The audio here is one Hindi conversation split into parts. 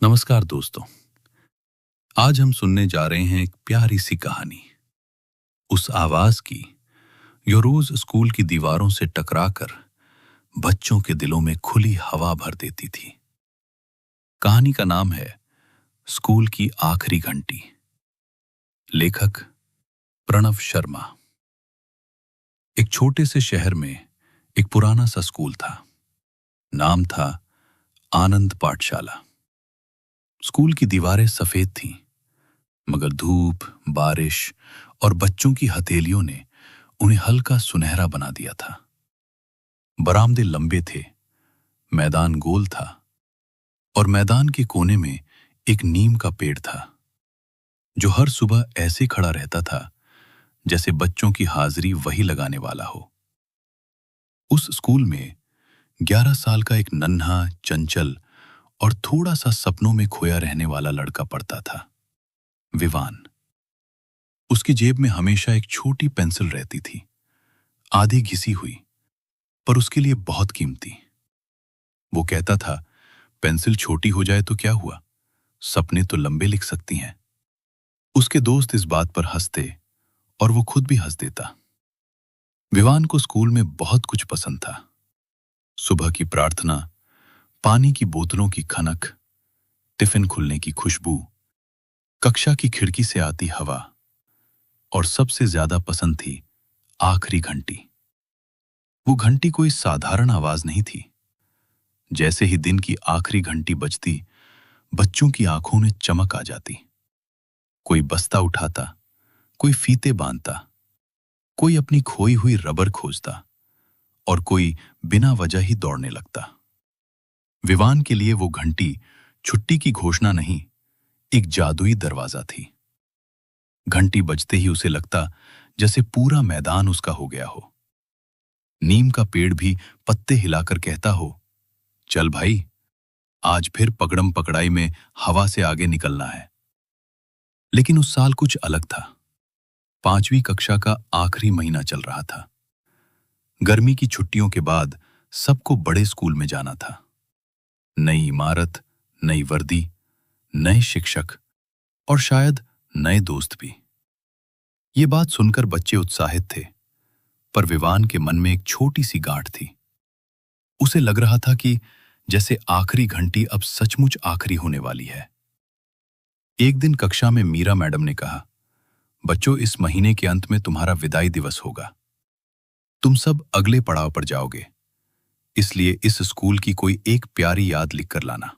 नमस्कार दोस्तों। आज हम सुनने जा रहे हैं एक प्यारी सी कहानी, उस आवाज की जो रोज स्कूल की दीवारों से टकराकर बच्चों के दिलों में खुली हवा भर देती थी। कहानी का नाम है स्कूल की आखिरी घंटी। लेखक प्रणव शर्मा। एक छोटे से शहर में एक पुराना सा स्कूल था। नाम था आनंद पाठशाला। स्कूल की दीवारें सफेद थीं, मगर धूप, बारिश और बच्चों की हथेलियों ने उन्हें हल्का सुनहरा बना दिया था। बरामदे लंबे थे, मैदान गोल था और मैदान के कोने में एक नीम का पेड़ था जो हर सुबह ऐसे खड़ा रहता था जैसे बच्चों की हाजिरी वही लगाने वाला हो। उस स्कूल में 11 साल का एक नन्हा, चंचल और थोड़ा सा सपनों में खोया रहने वाला लड़का पढ़ता था, विवान। उसकी जेब में हमेशा एक छोटी पेंसिल रहती थी, आधी घिसी हुई, पर उसके लिए बहुत कीमती। वो कहता था, पेंसिल छोटी हो जाए तो क्या हुआ, सपने तो लंबे लिख सकती हैं। उसके दोस्त इस बात पर हंसते और वो खुद भी हंस देता। विवान को स्कूल में बहुत कुछ पसंद था। सुबह की प्रार्थना, पानी की बोतलों की खनक, टिफिन खुलने की खुशबू, कक्षा की खिड़की से आती हवा, और सबसे ज्यादा पसंद थी आखिरी घंटी। वो घंटी कोई साधारण आवाज नहीं थी। जैसे ही दिन की आखिरी घंटी बजती, बच्चों की आंखों में चमक आ जाती। कोई बस्ता उठाता, कोई फीते बांधता, कोई अपनी खोई हुई रबर खोजता और कोई बिना वजह ही दौड़ने लगता। विवान के लिए वो घंटी छुट्टी की घोषणा नहीं, एक जादुई दरवाजा थी। घंटी बजते ही उसे लगता जैसे पूरा मैदान उसका हो गया हो। नीम का पेड़ भी पत्ते हिलाकर कहता हो, चल भाई, आज फिर पकड़म पकड़ाई में हवा से आगे निकलना है। लेकिन उस साल कुछ अलग था। 5वीं कक्षा का आखिरी महीना चल रहा था। गर्मी की छुट्टियों के बाद सबको बड़े स्कूल में जाना था। नई इमारत, नई वर्दी, नए शिक्षक और शायद नए दोस्त भी। ये बात सुनकर बच्चे उत्साहित थे, पर विवान के मन में एक छोटी सी गांठ थी। उसे लग रहा था कि जैसे आखिरी घंटी अब सचमुच आखिरी होने वाली है। एक दिन कक्षा में मीरा मैडम ने कहा, बच्चों, इस महीने के अंत में तुम्हारा विदाई दिवस होगा। तुम सब अगले पड़ाव पर जाओगे, इसलिए इस स्कूल की कोई एक प्यारी याद लिखकर लाना।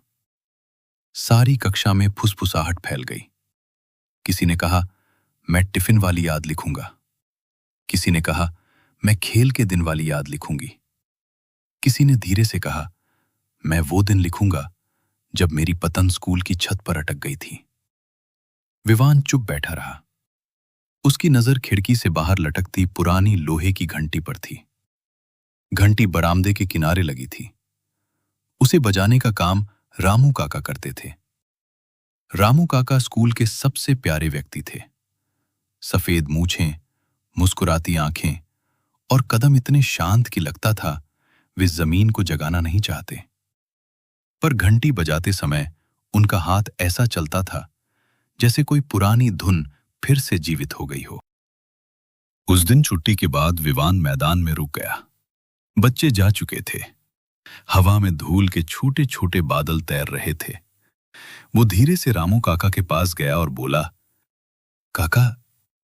सारी कक्षा में फुसफुसाहट फैल गई। किसी ने कहा, मैं टिफिन वाली याद लिखूंगा। किसी ने कहा, मैं खेल के दिन वाली याद लिखूंगी। किसी ने धीरे से कहा, मैं वो दिन लिखूंगा जब मेरी पतंग स्कूल की छत पर अटक गई थी। विवान चुप बैठा रहा। उसकी नजर खिड़की से बाहर लटकती पुरानी लोहे की घंटी पर थी। घंटी बरामदे के किनारे लगी थी। उसे बजाने का काम रामू काका करते थे। रामू काका स्कूल के सबसे प्यारे व्यक्ति थे। सफेद मूछें, मुस्कुराती आंखें और कदम इतने शांत कि लगता था वे जमीन को जगाना नहीं चाहते। पर घंटी बजाते समय उनका हाथ ऐसा चलता था जैसे कोई पुरानी धुन फिर से जीवित हो गई हो। उस दिन छुट्टी के बाद विवान मैदान में रुक गया। बच्चे जा चुके थे। हवा में धूल के छोटे छोटे बादल तैर रहे थे। वो धीरे से रामू काका के पास गया और बोला, काका,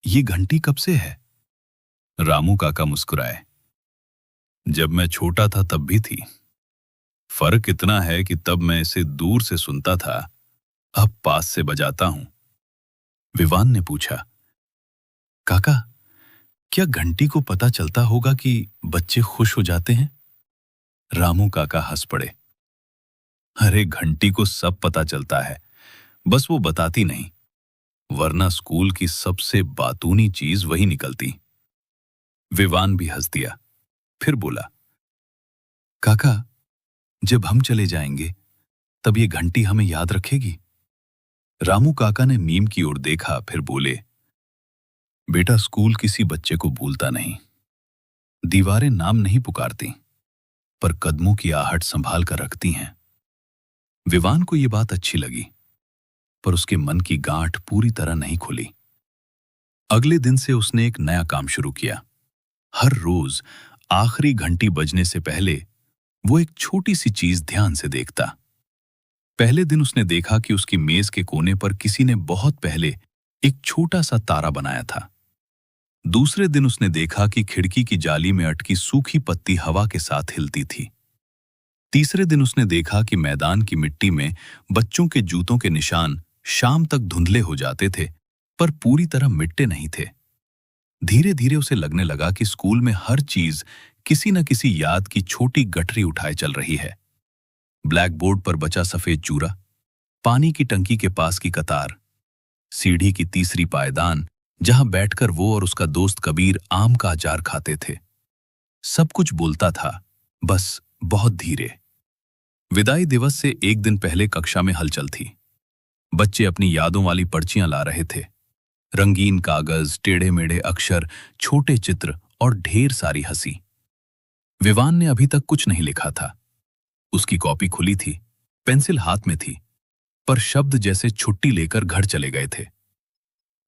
ये घंटी कब से है? रामू काका मुस्कुराए, जब मैं छोटा था तब भी थी। फर्क इतना है कि तब मैं इसे दूर से सुनता था, अब पास से बजाता हूं। विवान ने पूछा, काका, क्या घंटी को पता चलता होगा कि बच्चे खुश हो जाते हैं? रामू काका हंस पड़े, अरे घंटी को सब पता चलता है, बस वो बताती नहीं, वरना स्कूल की सबसे बातूनी चीज वही निकलती। विवान भी हंस दिया, फिर बोला, काका, जब हम चले जाएंगे तब ये घंटी हमें याद रखेगी? रामू काका ने नीम की ओर देखा, फिर बोले, बेटा, स्कूल किसी बच्चे को भूलता नहीं। दीवारें नाम नहीं पुकारती, पर कदमों की आहट संभाल कर रखती हैं। विवान को ये बात अच्छी लगी, पर उसके मन की गांठ पूरी तरह नहीं खुली। अगले दिन से उसने एक नया काम शुरू किया। हर रोज आखिरी घंटी बजने से पहले वो एक छोटी सी चीज ध्यान से देखता। पहले दिन उसने देखा कि उसकी मेज के कोने पर किसी ने बहुत पहले एक छोटा सा तारा बनाया था। दूसरे दिन उसने देखा कि खिड़की की जाली में अटकी सूखी पत्ती हवा के साथ हिलती थी। तीसरे दिन उसने देखा कि मैदान की मिट्टी में बच्चों के जूतों के निशान शाम तक धुंधले हो जाते थे, पर पूरी तरह मिटते नहीं थे। धीरे धीरे उसे लगने लगा कि स्कूल में हर चीज किसी न किसी याद की छोटी गठरी उठाए चल रही है। ब्लैक बोर्ड पर बचा सफेद चूरा, पानी की टंकी के पास की कतार, सीढ़ी की तीसरी पायदान जहां बैठकर वो और उसका दोस्त कबीर आम का अचार खाते थे। सब कुछ बोलता था, बस बहुत धीरे। विदाई दिवस से एक दिन पहले कक्षा में हलचल थी। बच्चे अपनी यादों वाली पर्चियां ला रहे थे। रंगीन कागज, टेढ़े मेढ़े अक्षर, छोटे चित्र और ढेर सारी हंसी। विवान ने अभी तक कुछ नहीं लिखा था। उसकी कॉपी खुली थी, पेंसिल हाथ में थी, पर शब्द जैसे छुट्टी लेकर घर चले गए थे।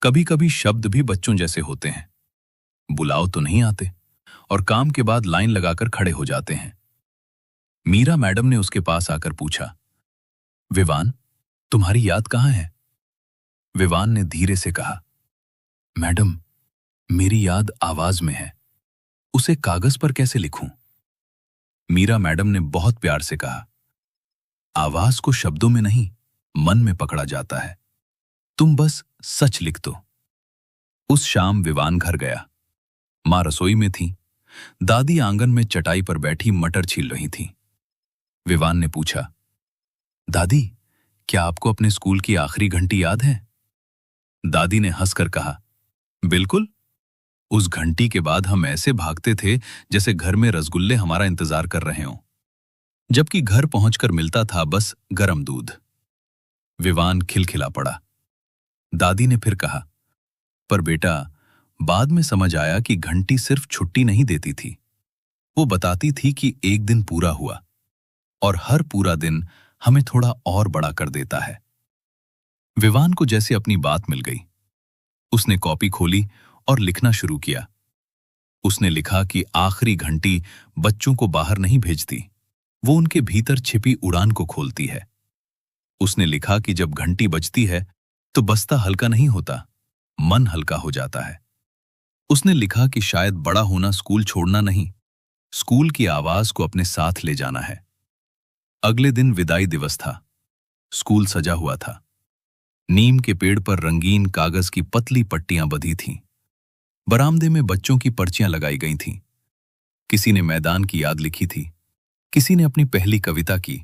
कभी कभी शब्द भी बच्चों जैसे होते हैं, बुलाओ तो नहीं आते और काम के बाद लाइन लगाकर खड़े हो जाते हैं। मीरा मैडम ने उसके पास आकर पूछा, विवान, तुम्हारी याद कहाँ है? विवान ने धीरे से कहा, मैडम, मेरी याद आवाज में है, उसे कागज पर कैसे लिखूं? मीरा मैडम ने बहुत प्यार से कहा, आवाज को शब्दों में नहीं, मन में पकड़ा जाता है। तुम बस सच लिख दो। उस शाम विवान घर गया। मां रसोई में थी, दादी आंगन में चटाई पर बैठी मटर छील रही थी। विवान ने पूछा, दादी, क्या आपको अपने स्कूल की आखिरी घंटी याद है? दादी ने हंसकर कहा, बिल्कुल। उस घंटी के बाद हम ऐसे भागते थे जैसे घर में रसगुल्ले हमारा इंतजार कर रहे हों, जबकि घर पहुंचकर मिलता था बस गरम दूध। विवान खिलखिला पड़ा। दादी ने फिर कहा, पर बेटा, बाद में समझ आया कि घंटी सिर्फ छुट्टी नहीं देती थी, वो बताती थी कि एक दिन पूरा हुआ, और हर पूरा दिन हमें थोड़ा और बड़ा कर देता है। विवान को जैसे अपनी बात मिल गई। उसने कॉपी खोली और लिखना शुरू किया। उसने लिखा कि आखिरी घंटी बच्चों को बाहर नहीं भेजती, वो उनके भीतर छिपी उड़ान को खोलती है। उसने लिखा कि जब घंटी बजती है तो बस्ता हल्का नहीं होता, मन हल्का हो जाता है। उसने लिखा कि शायद बड़ा होना स्कूल छोड़ना नहीं, स्कूल की आवाज को अपने साथ ले जाना है। अगले दिन विदाई दिवस था। स्कूल सजा हुआ था। नीम के पेड़ पर रंगीन कागज की पतली पट्टियां बंधी थीं। बरामदे में बच्चों की पर्चियां लगाई गई थीं। किसी ने मैदान की याद लिखी थी, किसी ने अपनी पहली कविता की,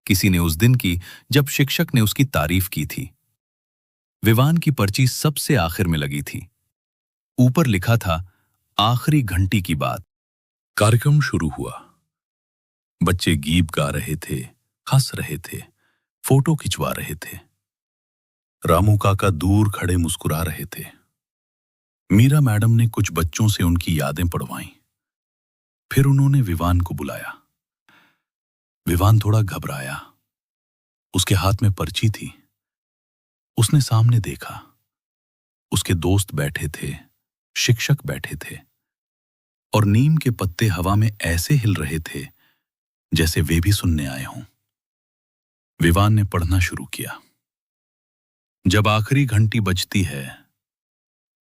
किसी ने उस दिन की जब शिक्षक ने उसकी तारीफ की थी। विवान की पर्ची सबसे आखिर में लगी थी। ऊपर लिखा था, आखिरी घंटी की बात। कार्यक्रम शुरू हुआ। बच्चे गीत गा रहे थे, हंस रहे थे, फोटो खिंचवा रहे थे। रामू काका दूर खड़े मुस्कुरा रहे थे। मीरा मैडम ने कुछ बच्चों से उनकी यादें पढ़वाईं। फिर उन्होंने विवान को बुलाया। विवान थोड़ा घबराया। उसके हाथ में पर्ची थी। उसने सामने देखा। उसके दोस्त बैठे थे, शिक्षक बैठे थे, और नीम के पत्ते हवा में ऐसे हिल रहे थे जैसे वे भी सुनने आए हों। विवान ने पढ़ना शुरू किया। जब आखिरी घंटी बजती है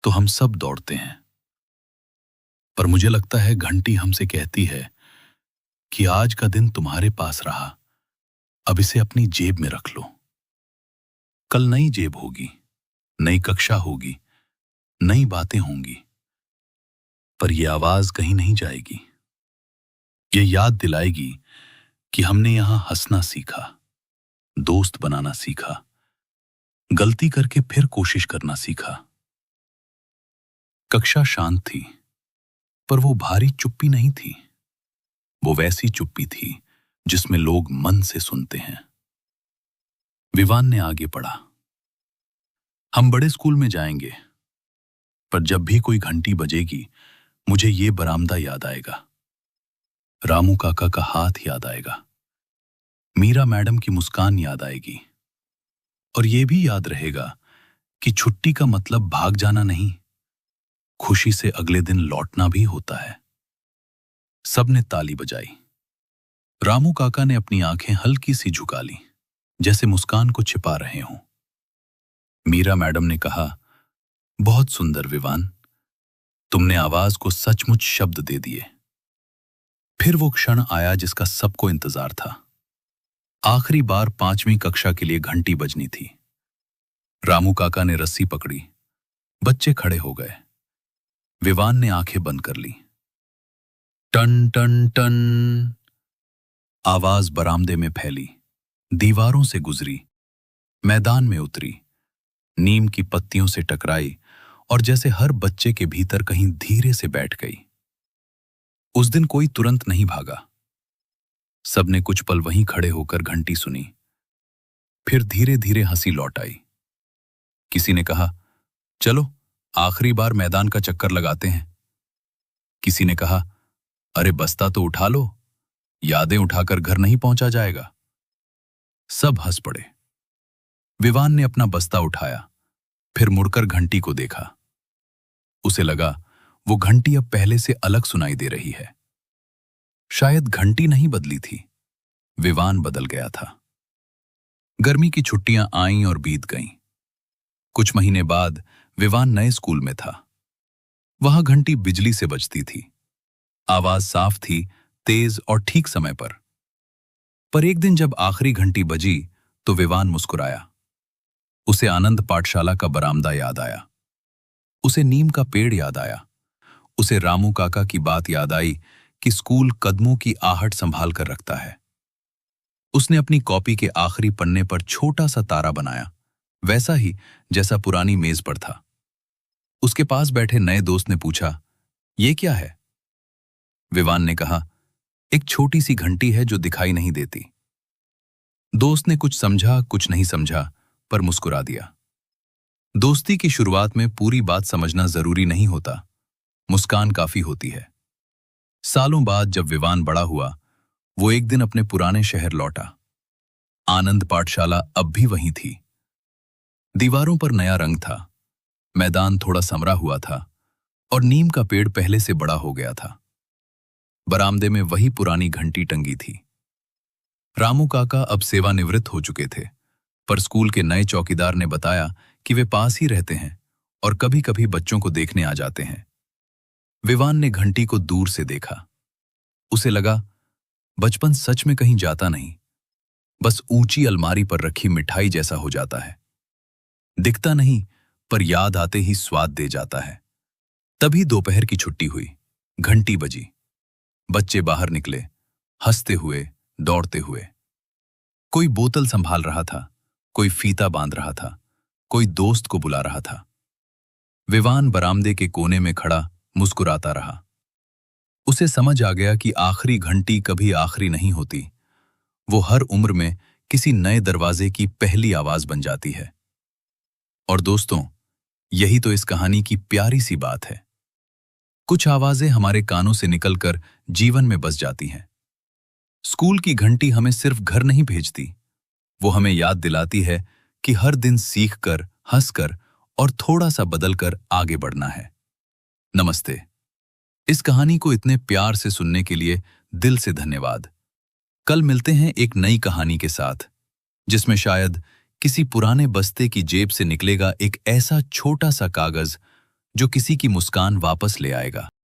तो हम सब दौड़ते हैं, पर मुझे लगता है घंटी हमसे कहती है कि आज का दिन तुम्हारे पास रहा, अब इसे अपनी जेब में रख लो। कल नई जेब होगी, नई कक्षा होगी, नई बातें होंगी, पर यह आवाज कहीं नहीं जाएगी। ये याद दिलाएगी कि हमने यहां हंसना सीखा, दोस्त बनाना सीखा, गलती करके फिर कोशिश करना सीखा। कक्षा शांत थी, पर वो भारी चुप्पी नहीं थी। वो वैसी चुप्पी थी जिसमें लोग मन से सुनते हैं। विवान ने आगे पढ़ा। हम बड़े स्कूल में जाएंगे, पर जब भी कोई घंटी बजेगी मुझे ये बरामदा याद आएगा, रामू काका का हाथ याद आएगा, मीरा मैडम की मुस्कान याद आएगी। और ये भी याद रहेगा कि छुट्टी का मतलब भाग जाना नहीं, खुशी से अगले दिन लौटना भी होता है। सबने ताली बजाई। रामू काका ने अपनी आंखें हल्की सी झुका ली, जैसे मुस्कान को छिपा रहे हों। मीरा मैडम ने कहा, बहुत सुंदर विवान, तुमने आवाज को सचमुच शब्द दे दिए। फिर वो क्षण आया जिसका सबको इंतजार था। आखिरी बार 5वीं कक्षा के लिए घंटी बजनी थी। रामू काका ने रस्सी पकड़ी, बच्चे खड़े हो गए। विवान ने आंखें बंद कर ली। टन टन टन आवाज बरामदे में फैली, दीवारों से गुजरी, मैदान में उतरी, नीम की पत्तियों से टकराई और जैसे हर बच्चे के भीतर कहीं धीरे से बैठ गई। उस दिन कोई तुरंत नहीं भागा। सबने कुछ पल वहीं खड़े होकर घंटी सुनी। फिर धीरे धीरे हंसी लौट आई। किसी ने कहा, चलो आखिरी बार मैदान का चक्कर लगाते हैं। किसी ने कहा, अरे बस्ता तो उठा लो, यादें उठाकर घर नहीं पहुंचा जाएगा। सब हंस पड़े। विवान ने अपना बस्ता उठाया, फिर मुड़कर घंटी को देखा। उसे लगा वो घंटी अब पहले से अलग सुनाई दे रही है। शायद घंटी नहीं बदली थी, विवान बदल गया था। गर्मी की छुट्टियां आईं और बीत गईं। कुछ महीने बाद विवान नए स्कूल में था। वहां घंटी बिजली से बजती थी। आवाज साफ थी, तेज और ठीक समय पर एक दिन जब आखिरी घंटी बजी तो विवान मुस्कुराया। उसे आनंद पाठशाला का बरामदा याद आया। उसे नीम का पेड़ याद आया। उसे रामू काका की बात याद आई कि स्कूल कदमों की आहट संभाल कर रखता है। उसने अपनी कॉपी के आखिरी पन्ने पर छोटा सा तारा बनाया, वैसा ही जैसा पुरानी मेज पर था। उसके पास बैठे नए दोस्त ने पूछा, ये क्या है? विवान ने कहा, एक छोटी सी घंटी है जो दिखाई नहीं देती। दोस्त ने कुछ समझा, कुछ नहीं समझा, पर मुस्कुरा दिया। दोस्ती की शुरुआत में पूरी बात समझना जरूरी नहीं होता, मुस्कान काफी होती है। सालों बाद जब विवान बड़ा हुआ, वो एक दिन अपने पुराने शहर लौटा। आनंद पाठशाला अब भी वहीं थी। दीवारों पर नया रंग था, मैदान थोड़ा समरा हुआ था और नीम का पेड़ पहले से बड़ा हो गया था। बरामदे में वही पुरानी घंटी टंगी थी। रामू काका अब सेवानिवृत्त हो चुके थे, पर स्कूल के नए चौकीदार ने बताया कि वे पास ही रहते हैं और कभी कभी बच्चों को देखने आ जाते हैं। विवान ने घंटी को दूर से देखा। उसे लगा बचपन सच में कहीं जाता नहीं, बस ऊंची अलमारी पर रखी मिठाई जैसा हो जाता है। दिखता नहीं, पर याद आते ही स्वाद दे जाता है। तभी दोपहर की छुट्टी हुई, घंटी बजी। बच्चे बाहर निकले, हंसते हुए, दौड़ते हुए। कोई बोतल संभाल रहा था, कोई फीता बांध रहा था, कोई दोस्त को बुला रहा था। विवान बरामदे के कोने में खड़ा मुस्कुराता रहा। उसे समझ आ गया कि आखिरी घंटी कभी आखिरी नहीं होती, वो हर उम्र में किसी नए दरवाजे की पहली आवाज बन जाती है। और दोस्तों, यही तो इस कहानी की प्यारी सी बात है। कुछ आवाजें हमारे कानों से निकलकर जीवन में बस जाती हैं। स्कूल की घंटी हमें सिर्फ घर नहीं भेजती, वो हमें याद दिलाती है कि हर दिन सीखकर, हंसकर और थोड़ा सा बदलकर आगे बढ़ना है। नमस्ते। इस कहानी को इतने प्यार से सुनने के लिए दिल से धन्यवाद। कल मिलते हैं एक नई कहानी के साथ, जिसमें शायद किसी पुराने बस्ते की जेब से निकलेगा एक ऐसा छोटा सा कागज जो किसी की मुस्कान वापस ले आएगा।